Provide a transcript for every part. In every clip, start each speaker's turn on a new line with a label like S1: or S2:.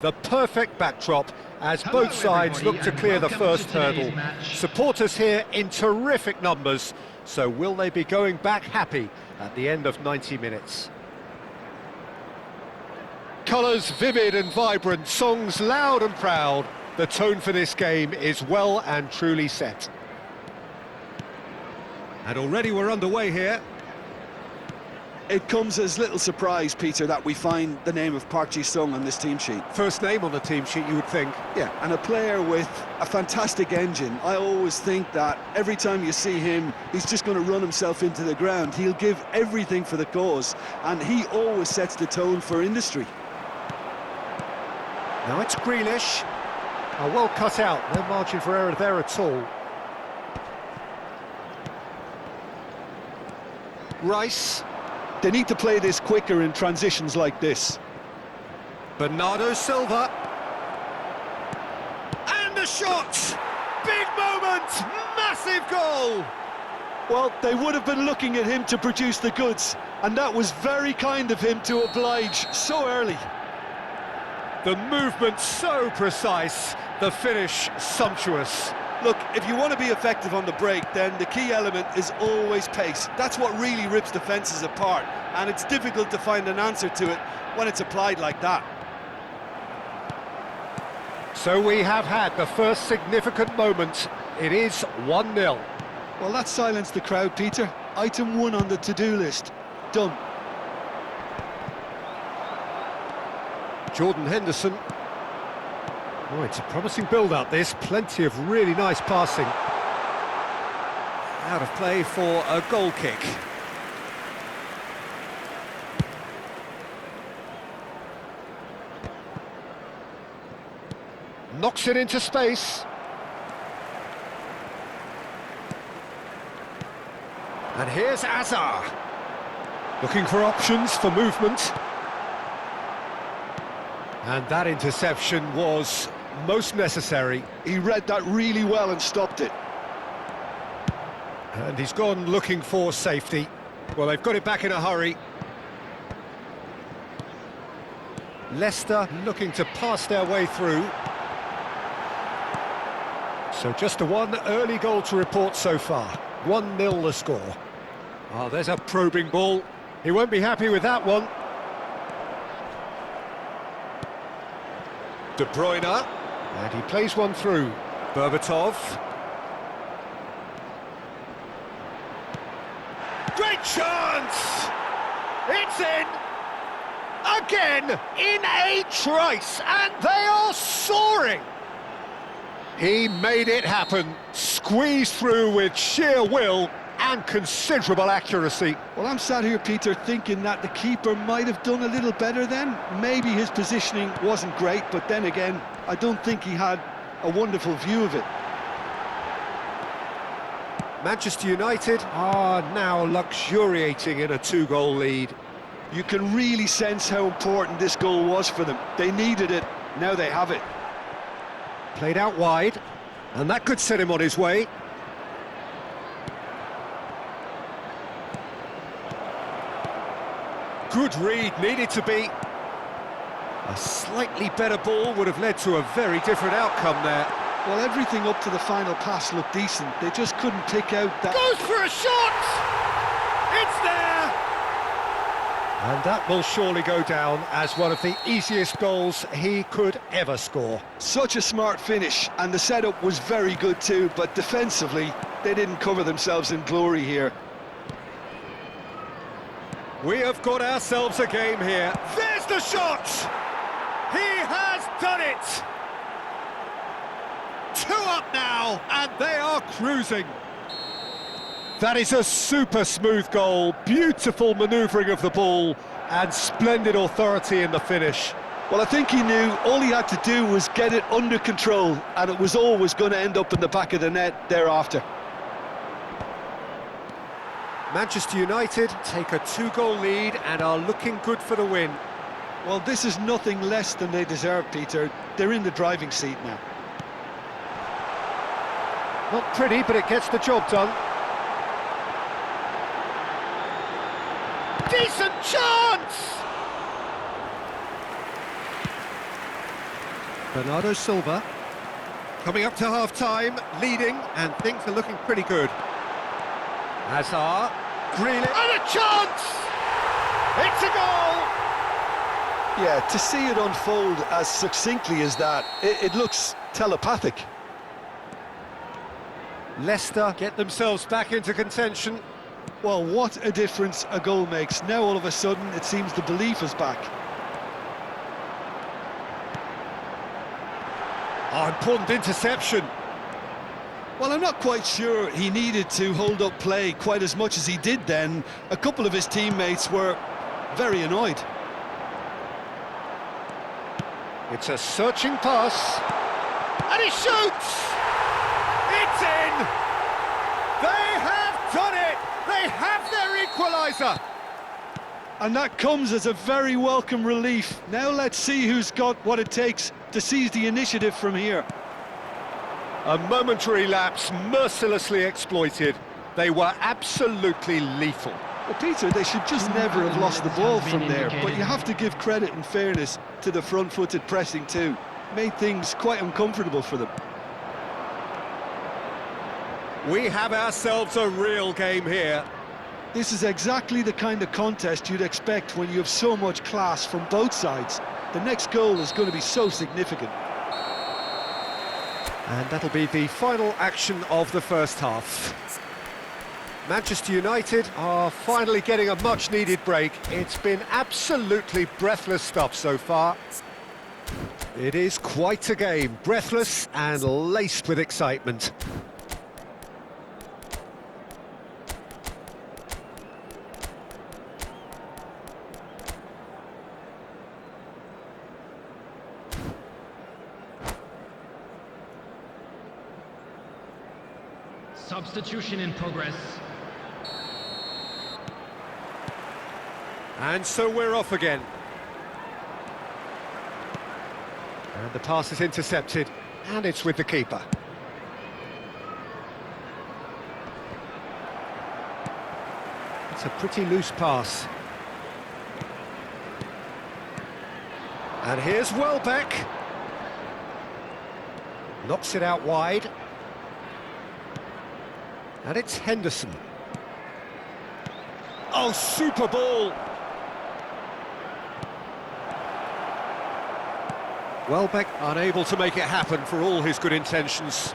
S1: The perfect backdrop as both sides look to clear the first hurdle. Supporters here in terrific numbers, so will they be going back happy at the end of 90 minutes? Colours vivid and vibrant, songs loud and proud. The tone for this game is well and truly set. And already we're underway here.
S2: It comes as little surprise, Peter, that we find the name of Park Ji-sung on this team sheet.
S1: First name on the team sheet, you would think.
S2: Yeah, and a player with a fantastic engine. I always think that every time you see him, he's just going to run himself into the ground. He'll give everything for the cause, and he always sets the tone for industry.
S1: Now it's Grealish. Oh, well cut out, no margin for error there at all. Rice.
S2: They need to play this quicker in transitions like this.
S1: Bernardo Silva. And the shot! Big moment! Massive goal!
S2: Well, they would have been looking at him to produce the goods, and that was very kind of him to oblige so early.
S1: The movement so precise, the finish sumptuous.
S2: Look, if you want to be effective on the break, then the key element is always pace. That's what really rips defences apart, and it's difficult to find an answer to it when it's applied like that.
S1: So we have had the first significant moment. It is 1-0.
S2: Well, that silenced the crowd, Peter. Item 1 on the to-do list. Done.
S1: Jordan Henderson. Oh, it's a promising build-up, this. Plenty of really nice passing. Out of play for a goal kick. Knocks it into space. And here's Azar. Looking for options for movement. And that interception was most necessary.
S2: He read that really well and stopped it.
S1: And he's gone looking for safety. Well, they've got it back in a hurry. Leicester looking to pass their way through. So just a one early goal to report so far. 1-0 the score. Oh, there's a probing ball. He won't be happy with that one. De Bruyne, and he plays one through. Berbatov. Great chance! It's in! Again, in a trice, and they are soaring! He made it happen, squeezed through with sheer will and considerable accuracy.
S2: Well, I'm sat here, Peter, thinking that the keeper might have done a little better then. Maybe his positioning wasn't great, but then again, I don't think he had a wonderful view of it.
S1: Manchester United are now luxuriating in a 2-goal lead.
S2: You can really sense how important this goal was for them. They needed it, now they have it.
S1: Played out wide, and that could set him on his way. Good read, needed to be. A slightly better ball would have led to a very different outcome there.
S2: Well, everything up to the final pass looked decent. They just couldn't pick out that...
S1: Goes for a shot! It's there! And that will surely go down as one of the easiest goals he could ever score.
S2: Such a smart finish, and the setup was very good too, but defensively, they didn't cover themselves in glory here.
S1: We have got ourselves a game here. There's the shot! He has done it! 2 up now, and they are cruising. That is a super smooth goal, beautiful manoeuvring of the ball, and splendid authority in the finish.
S2: Well, I think he knew all he had to do was get it under control, and it was always going to end up in the back of the net thereafter.
S1: Manchester United take a 2-goal lead and are looking good for the win.
S2: Well, this is nothing less than they deserve, Peter. They're in the driving seat now.
S1: Not pretty, but it gets the job done. Decent chance! Bernardo Silva. Coming up to half-time, leading, and things are looking pretty good. Hazard. Grealish. And a chance! It's a goal!
S2: Yeah, to see it unfold as succinctly as that, it looks telepathic.
S1: Leicester get themselves back into contention.
S2: Well, what a difference a goal makes. Now all of a sudden it seems the belief is back.
S1: Oh, important interception.
S2: Well, I'm not quite sure he needed to hold up play quite as much as he did then. A couple of his teammates were very annoyed.
S1: It's a searching pass. And he shoots! It's in! They have done it! They have their equaliser!
S2: And that comes as a very welcome relief. Now let's see who's got what it takes to seize the initiative from here.
S1: A momentary lapse mercilessly exploited. They were absolutely lethal.
S2: Well, Peter, they should just never have lost the ball from there, but you have to give credit and fairness to the front-footed pressing too. Made things quite uncomfortable for them.
S1: We have ourselves a real game here.
S2: This is exactly the kind of contest you'd expect when you have so much class from both sides. The next goal is going to be so significant.
S1: And that'll be the final action of the first half. Manchester United are finally getting a much-needed break. It's been absolutely breathless stuff so far. It is quite a game, breathless and laced with excitement.
S3: Substitution in progress.
S1: And so we're off again. And the pass is intercepted, and it's with the keeper. It's a pretty loose pass. And here's Welbeck. Knocks it out wide. And it's Henderson. Oh, super ball! Welbeck unable to make it happen for all his good intentions.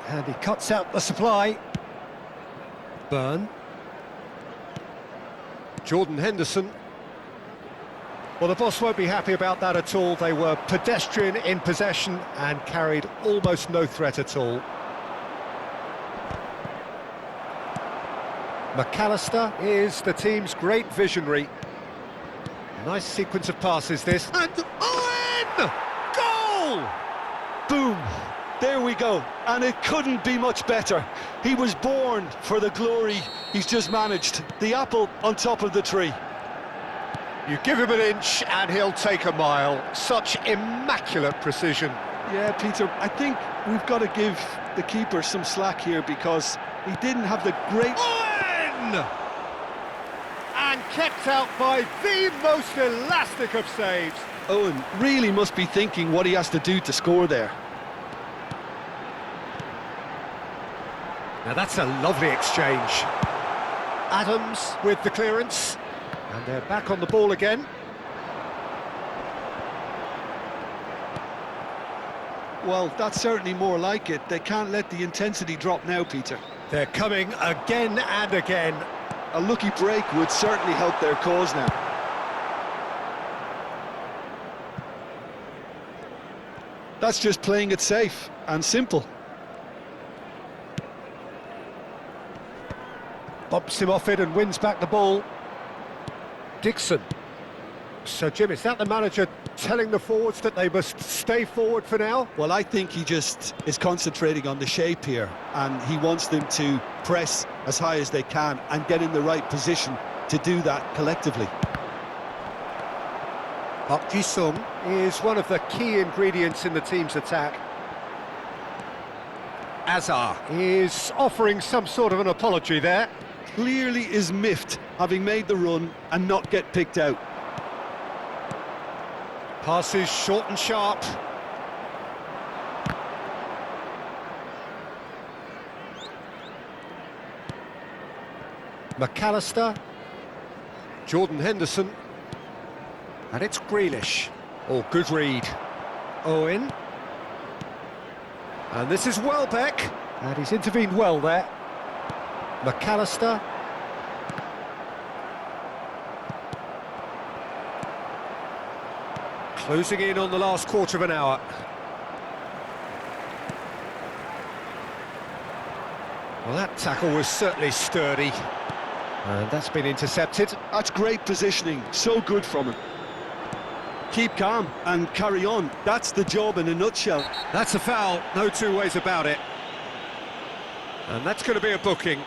S1: And he cuts out the supply. Burn. Jordan Henderson. Well, the boss won't be happy about that at all. They were pedestrian in possession and carried almost no threat at all. McAllister is the team's great visionary. Nice sequence of passes this. And Owen! Goal!
S2: Boom! There we go. And it couldn't be much better. He was born for the glory he's just managed. The apple on top of the tree.
S1: You give him an inch and he'll take a mile. Such immaculate precision.
S2: Yeah, Peter, I think we've got to give the keeper some slack here because he didn't have the great...
S1: Owen! And kept out by the most elastic of saves.
S2: Owen really must be thinking what he has to do to score there.
S1: Now that's a lovely exchange. Adams with the clearance. And they're back on the ball again.
S2: Well, that's certainly more like it. They can't let the intensity drop now, Peter.
S1: They're coming again and again.
S2: A lucky break would certainly help their cause now. That's just playing it safe and simple.
S1: Bumps him off it and wins back the ball. Dixon. So, Jim, is that the manager telling the forwards that they must stay forward for now?
S2: Well, I think he just is concentrating on the shape here, and he wants them to press as high as they can and get in the right position to do that collectively.
S1: Park Ji-sung is one of the key ingredients in the team's attack. Azar is offering some sort of an apology there.
S2: Clearly is miffed having made the run and not get picked out.
S1: Passes short and sharp. McAllister. Jordan Henderson. And it's Grealish. Oh, good read. Owen. And this is Welbeck. And he's intervened well there. McAllister. Closing in on the last quarter of an hour. Well, that tackle was certainly sturdy. And that's been intercepted.
S2: That's great positioning, so good from him. Keep calm and carry on. That's the job in a nutshell.
S1: That's a foul, no two ways about it. And that's going to be a booking.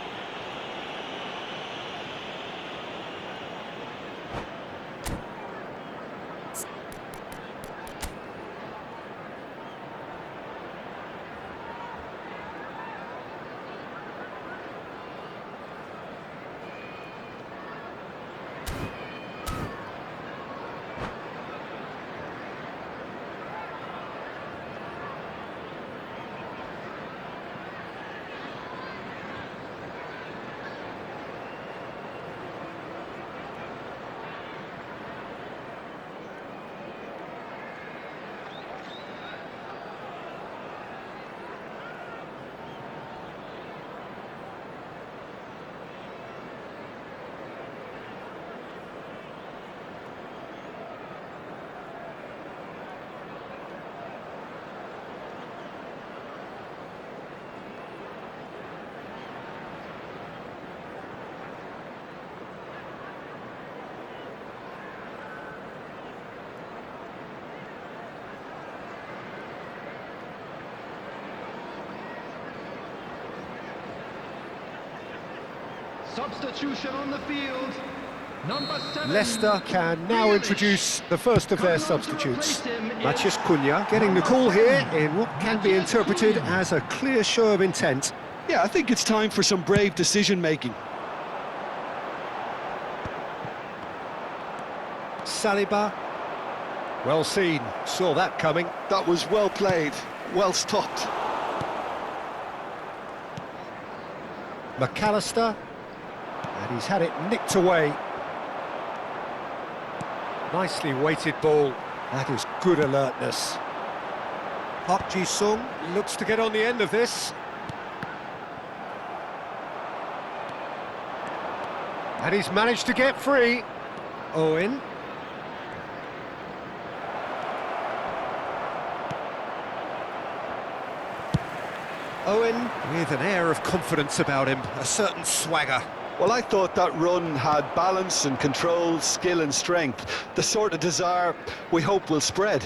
S3: Substitution on the field. Number 7.
S1: Leicester can now introduce the first of their substitutes. Matheus Cunha getting the call here in what can be interpreted as a clear show of intent.
S2: Yeah, I think it's time for some brave decision-making.
S1: Saliba. Well seen, saw that coming.
S2: That was well played, well stopped.
S1: McAllister. And he's had it nicked away. Nicely weighted ball. That is good alertness. Park Ji-sung looks to get on the end of this. And he's managed to get free. Owen. Owen with an air of confidence about him, a certain swagger.
S2: Well, I thought that run had balance and control, skill and strength. The sort of desire we hope will spread.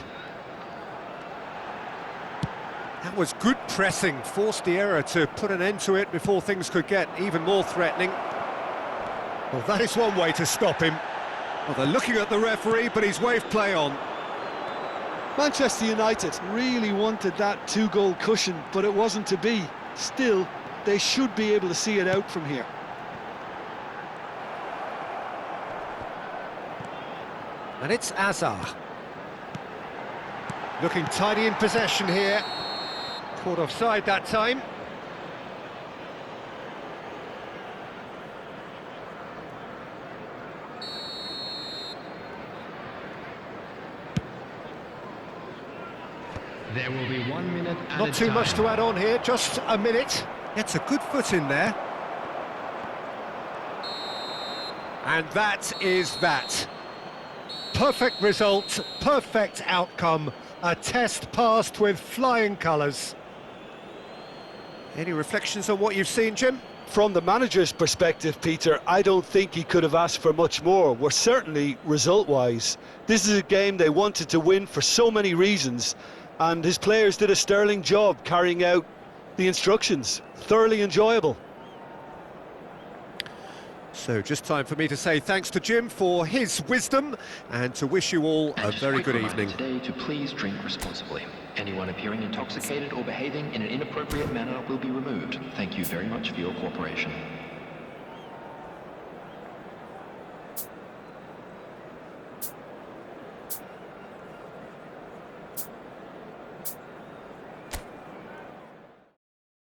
S1: That was good pressing, forced the error to put an end to it before things could get even more threatening. Well, that is one way to stop him. Well, they're looking at the referee, but he's waved play on.
S2: Manchester United really wanted that two-goal cushion, but it wasn't to be. Still, they should be able to see it out from here.
S1: And it's Azar. Looking tidy in possession here. Caught offside that time.
S3: There will be 1 minute at
S1: Not
S3: a
S1: too
S3: time.
S1: much to add on here, just a minute. Gets a good foot in there. And that is that. Perfect result, perfect outcome. A test passed with flying colours. Any reflections on what you've seen, Jim?
S2: From the manager's perspective, Peter, I don't think he could have asked for much more. We're certainly result-wise. This is a game they wanted to win for so many reasons, and his players did a sterling job carrying out the instructions. Thoroughly enjoyable.
S1: So just time for me to say thanks to Jim for his wisdom and to wish you all a very good evening.
S4: Today to please drink responsibly. Anyone appearing intoxicated or behaving in an inappropriate manner will be removed. Thank you very much for your cooperation.